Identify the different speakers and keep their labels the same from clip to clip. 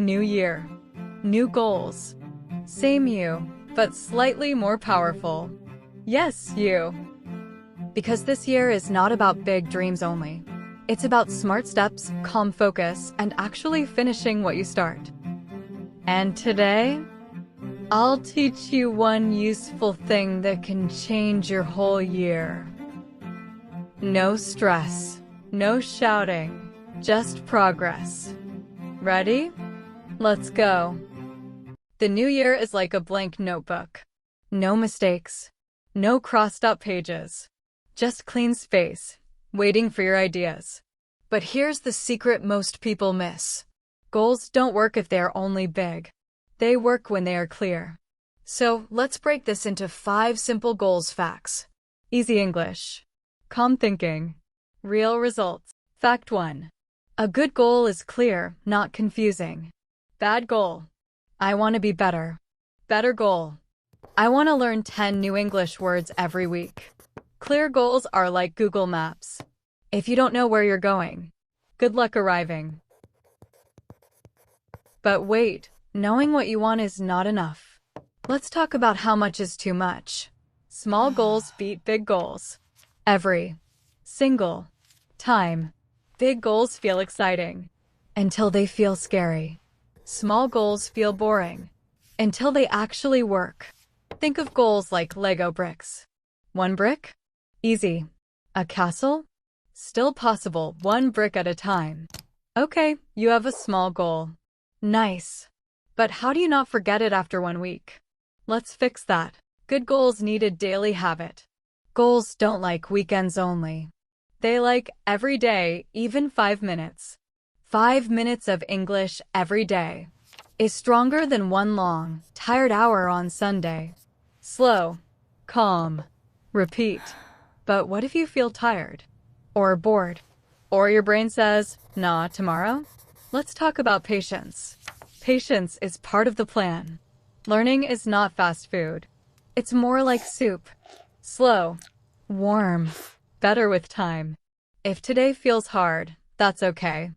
Speaker 1: New year. New goals. Same you, but slightly more powerful. Yes, you. Because this year is not about big dreams only. It's about smart steps, calm focus, and actually finishing what you start. And today, I'll teach you one useful thing that can change your whole year. No stress, no shouting, just progress. Ready? Let's go. The new year is like a blank notebook. No mistakes, no crossed up pages, just clean space, waiting for your ideas. But here's the secret most people miss. Goals don't work if they are only big. They work when they are clear. So let's break this into 5 simple goals facts. Easy English. Calm thinking. Real results. Fact 1. A good goal is clear, not confusing. Bad goal. I want to be better. Better goal. I want to learn 10 new English words every week. Clear goals are like Google Maps. If you don't know where you're going, good luck arriving. But wait, knowing what you want is not enough. Let's talk about how much is too much. Small goals beat big goals. Every single time. Big goals feel exciting until they feel scary. Small goals feel boring until they actually work. Think of goals like Lego bricks. 1 brick? Easy. A castle? Still possible, 1 brick at a time. Okay, you have a small goal. Nice. But how do you not forget it after 1 week? Let's fix that. Good goals need a daily habit. Goals don't like weekends only. They like every day, even 5 minutes. 5 minutes of English every day is stronger than 1 long, tired hour on Sunday. Slow, calm, repeat. But what if you feel tired? Or bored? Or your brain says, nah, tomorrow? Let's talk about patience. Patience is part of the plan. Learning is not fast food. It's more like soup. Slow, warm, better with time. If today feels hard, that's okay.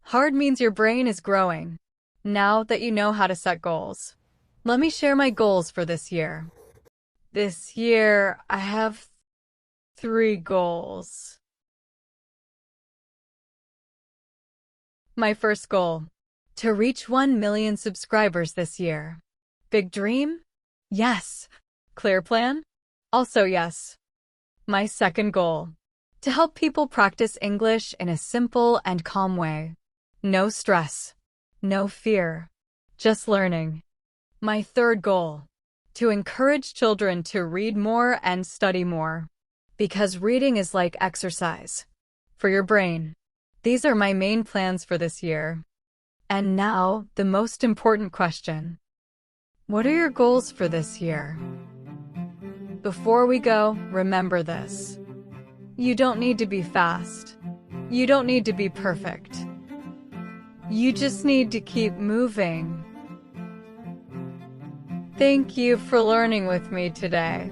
Speaker 1: Hard means your brain is growing. Now that you know how to set goals, let me share my goals for this year. This year, I have 3 goals. My first goal, to reach 1 million subscribers this year. Big dream? Yes. Clear plan? Also yes. My second goal, to help people practice English in a simple and calm way. No stress, no fear, just learning. My third goal, to encourage children to read more and study more. Because reading is like exercise for your brain. These are my main plans for this year. And now, the most important question. What are your goals for this year? Before we go, remember this. You don't need to be fast. You don't need to be perfect. You just need to keep moving. Thank you for learning with me today.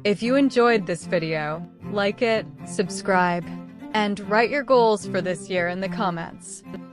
Speaker 1: If you enjoyed this video, like it, subscribe, and write your goals for this year in the comments.